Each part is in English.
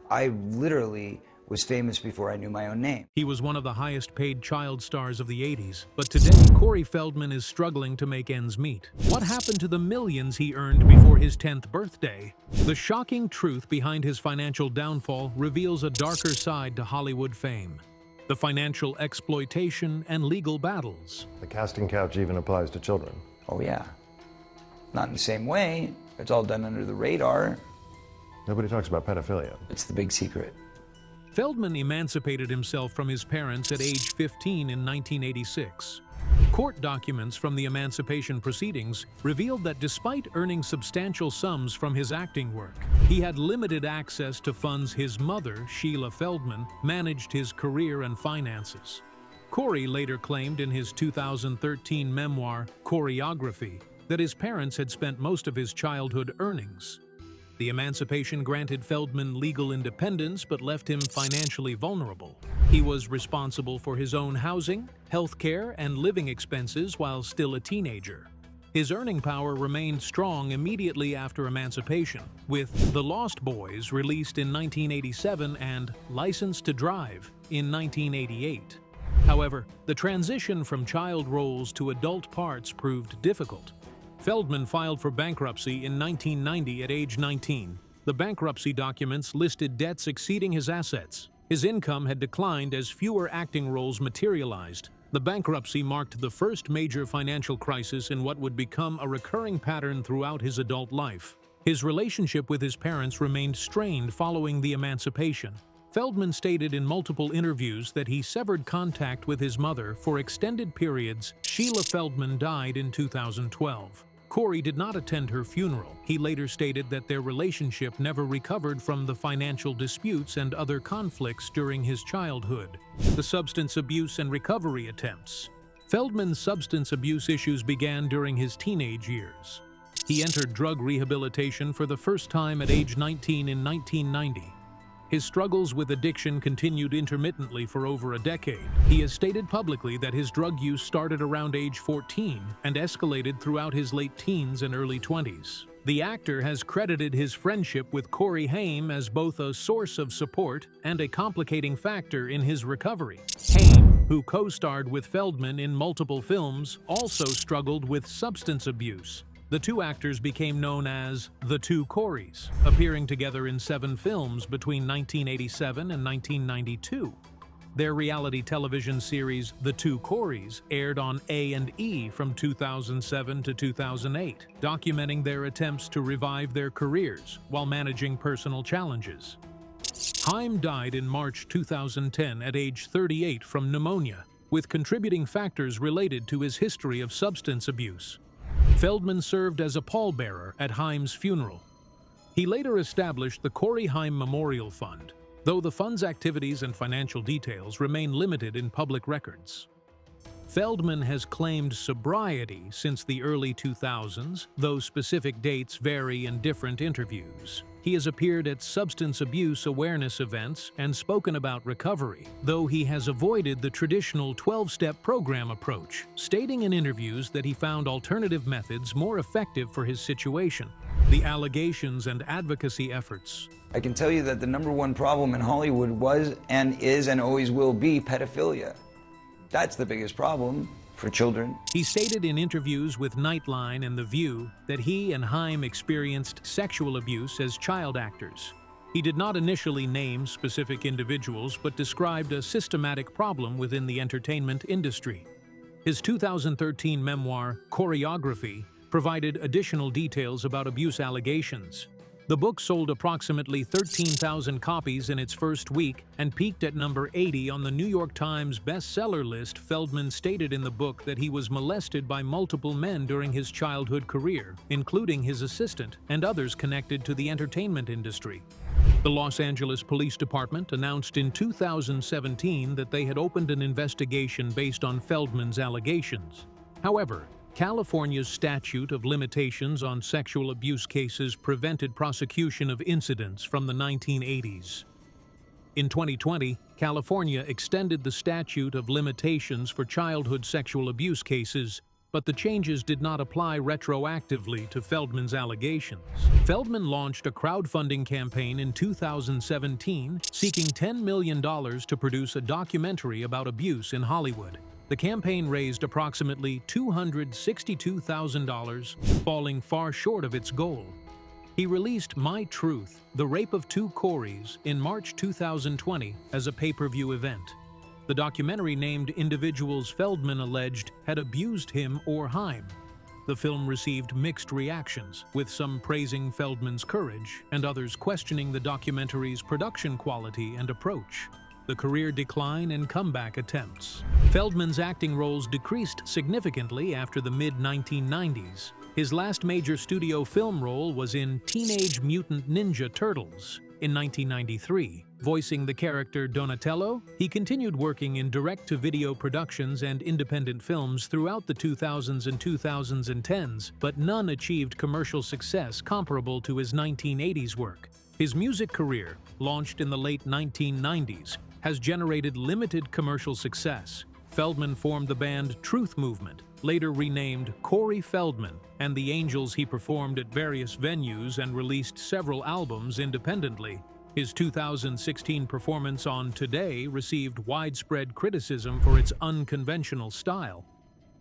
I literally was famous before I knew my own name. He was one of the highest-paid child stars of the 80s, but today Corey Feldman is struggling to make ends meet. What happened to the millions he earned before his 10th birthday? The shocking truth behind his financial downfall reveals a darker side to Hollywood fame. The financial exploitation and legal battles. The casting couch even applies to children. Oh yeah. Not in the same way. It's all done under the radar. Nobody talks about pedophilia. It's the big secret. Feldman emancipated himself from his parents at age 15 in 1986. Court documents from the Emancipation proceedings revealed that despite earning substantial sums from his acting work, he had limited access to funds his mother, Sheila Feldman, managed his career and finances. Corey later claimed in his 2013 memoir, Choreography, that his parents had spent most of his childhood earnings. The Emancipation granted Feldman legal independence but left him financially vulnerable. He was responsible for his own housing, health care, and living expenses while still a teenager. His earning power remained strong immediately after emancipation, with The Lost Boys released in 1987 and License to Drive in 1988. However, the transition from child roles to adult parts proved difficult. Feldman filed for bankruptcy in 1990 at age 19. The bankruptcy documents listed debts exceeding his assets. His income had declined as fewer acting roles materialized. The bankruptcy marked the first major financial crisis in what would become a recurring pattern throughout his adult life. His relationship with his parents remained strained following the emancipation. Feldman stated in multiple interviews that he severed contact with his mother for extended periods. Sheila Feldman died in 2012. Corey did not attend her funeral. He later stated that their relationship never recovered from the financial disputes and other conflicts during his childhood. The substance abuse and recovery attempts. Feldman's substance abuse issues began during his teenage years. He entered drug rehabilitation for the first time at age 19 in 1990. His struggles with addiction continued intermittently for over a decade. He has stated publicly that his drug use started around age 14 and escalated throughout his late teens and early 20s. The actor has credited his friendship with Haim as both a source of support and a complicating factor in his recovery. Haim, who co-starred with Feldman in multiple films, also struggled with substance abuse. The two actors became known as the Two Coreys, appearing together in 7 films between 1987 and 1992. Their reality television series, The Two Coreys, aired on A&E from 2007 to 2008, documenting their attempts to revive their careers while managing personal challenges. Haim died in March 2010 at age 38 from pneumonia, with contributing factors related to his history of substance abuse. Feldman served as a pallbearer at Haim's funeral. He later established the Corey Haim Memorial Fund, though the fund's activities and financial details remain limited in public records. Feldman has claimed sobriety since the early 2000s, though specific dates vary in different interviews. He has appeared at substance abuse awareness events and spoken about recovery, though he has avoided the traditional 12-step program approach, stating in interviews that he found alternative methods more effective for his situation. The allegations and advocacy efforts. I can tell you that the #1 problem in Hollywood was and is and always will be pedophilia. That's the biggest problem for children. He stated in interviews with Nightline and The View that he and Haim experienced sexual abuse as child actors. He did not initially name specific individuals, but described a systematic problem within the entertainment industry. His 2013 memoir, Choreography, provided additional details about abuse allegations. The book sold approximately 13,000 copies in its first week and peaked at number 80 on the New York Times bestseller list. Feldman stated in the book that he was molested by multiple men during his childhood career, including his assistant and others connected to the entertainment industry. The Los Angeles Police Department announced in 2017 that they had opened an investigation based on Feldman's allegations. However, California's statute of limitations on sexual abuse cases prevented prosecution of incidents from the 1980s. In 2020, California extended the statute of limitations for childhood sexual abuse cases, but the changes did not apply retroactively to Feldman's allegations. Feldman launched a crowdfunding campaign in 2017 seeking $10 million to produce a documentary about abuse in Hollywood. The campaign raised approximately $262,000, falling far short of its goal. He released My Truth, The Rape of Two Coreys, in March 2020 as a pay-per-view event. The documentary named individuals Feldman alleged had abused him or Haim. The film received mixed reactions, with some praising Feldman's courage and others questioning the documentary's production quality and approach. The career decline and comeback attempts. Feldman's acting roles decreased significantly after the mid-1990s. His last major studio film role was in Teenage Mutant Ninja Turtles in 1993. Voicing the character Donatello, he continued working in direct-to-video productions and independent films throughout the 2000s and 2010s, but none achieved commercial success comparable to his 1980s work. His music career, launched in the late 1990s, has generated limited commercial success. Feldman formed the band Truth Movement, later renamed Corey Feldman, and the Angels. He performed at various venues and released several albums independently. His 2016 performance on Today received widespread criticism for its unconventional style.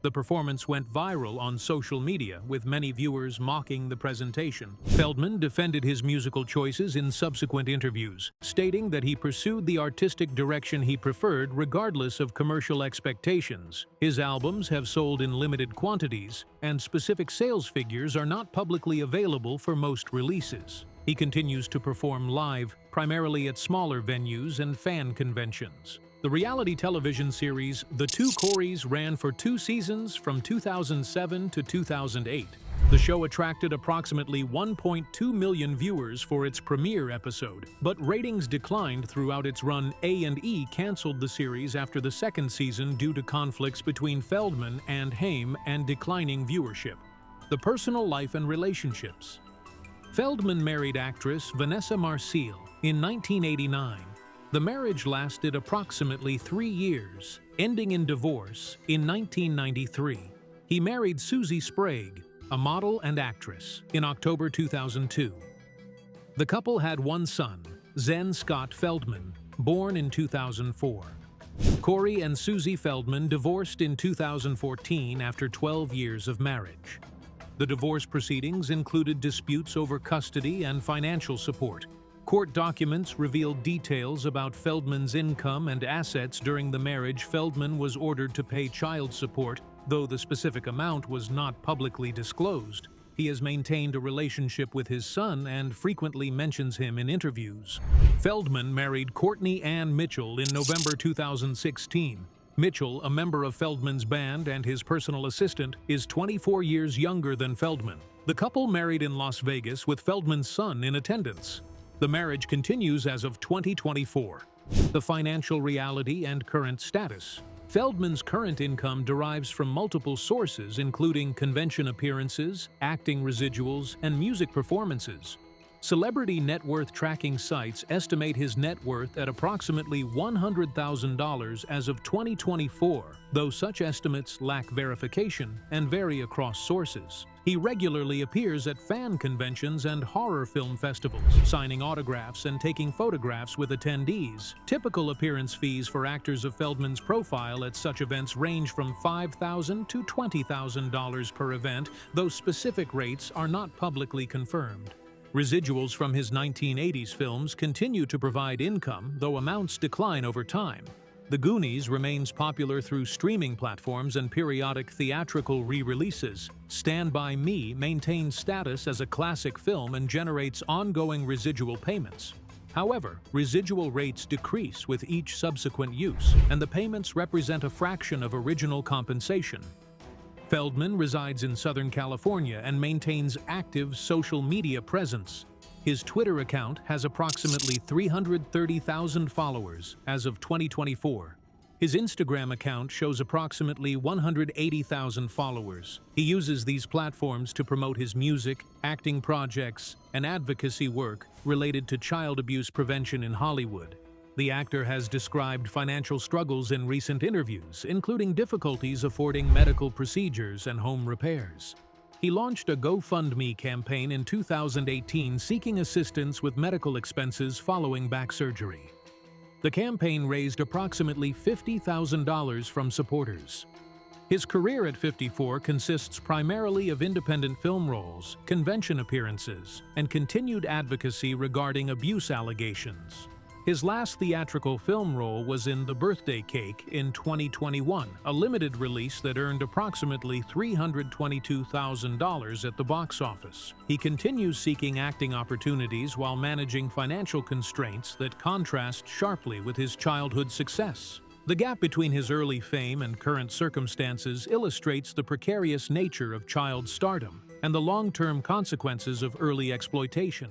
The performance went viral on social media, with many viewers mocking the presentation. Feldman defended his musical choices in subsequent interviews, stating that he pursued the artistic direction he preferred regardless of commercial expectations. His albums have sold in limited quantities, and specific sales figures are not publicly available for most releases. He continues to perform live, primarily at smaller venues and fan conventions. The reality television series The Two Coreys ran for 2 seasons from 2007 to 2008. The show attracted approximately 1.2 million viewers for its premiere episode, but ratings declined throughout its run. A&E canceled the series after the second season due to conflicts between Feldman and Haim and declining viewership. The personal life and relationships. Feldman married actress Vanessa Marcil in 1989. The marriage lasted approximately 3 years, ending in divorce in 1993. He married Susie Sprague, a model and actress, in October 2002. The couple had one son, Zen Scott Feldman, born in 2004. Corey and Susie Feldman divorced in 2014 after 12 years of marriage. The divorce proceedings included disputes over custody and financial support. Court documents revealed details about Feldman's income and assets during the marriage. Feldman was ordered to pay child support, though the specific amount was not publicly disclosed. He has maintained a relationship with his son and frequently mentions him in interviews. Feldman married Courtney Ann Mitchell in November 2016. Mitchell, a member of Feldman's band and his personal assistant, is 24 years younger than Feldman. The couple married in Las Vegas with Feldman's son in attendance. The marriage continues as of 2024. The financial reality and current status. Feldman's current income derives from multiple sources, including convention appearances, acting residuals, and music performances. Celebrity net worth tracking sites estimate his net worth at approximately $100,000 as of 2024, though such estimates lack verification and vary across sources. He regularly appears at fan conventions and horror film festivals, signing autographs and taking photographs with attendees. Typical appearance fees for actors of Feldman's profile at such events range from $5,000 to $20,000 per event, though specific rates are not publicly confirmed. Residuals from his 1980s films continue to provide income, though amounts decline over time. The Goonies remains popular through streaming platforms and periodic theatrical re-releases. Stand By Me maintains status as a classic film and generates ongoing residual payments. However, residual rates decrease with each subsequent use, and the payments represent a fraction of original compensation. Feldman resides in Southern California and maintains active social media presence. His Twitter account has approximately 330,000 followers as of 2024. His Instagram account shows approximately 180,000 followers. He uses these platforms to promote his music, acting projects, and advocacy work related to child abuse prevention in Hollywood. The actor has described financial struggles in recent interviews, including difficulties affording medical procedures and home repairs. He launched a GoFundMe campaign in 2018 seeking assistance with medical expenses following back surgery. The campaign raised approximately $50,000 from supporters. His career at 54 consists primarily of independent film roles, convention appearances, and continued advocacy regarding abuse allegations. His last theatrical film role was in The Birthday Cake in 2021, a limited release that earned approximately $322,000 at the box office. He continues seeking acting opportunities while managing financial constraints that contrast sharply with his childhood success. The gap between his early fame and current circumstances illustrates the precarious nature of child stardom and the long-term consequences of early exploitation.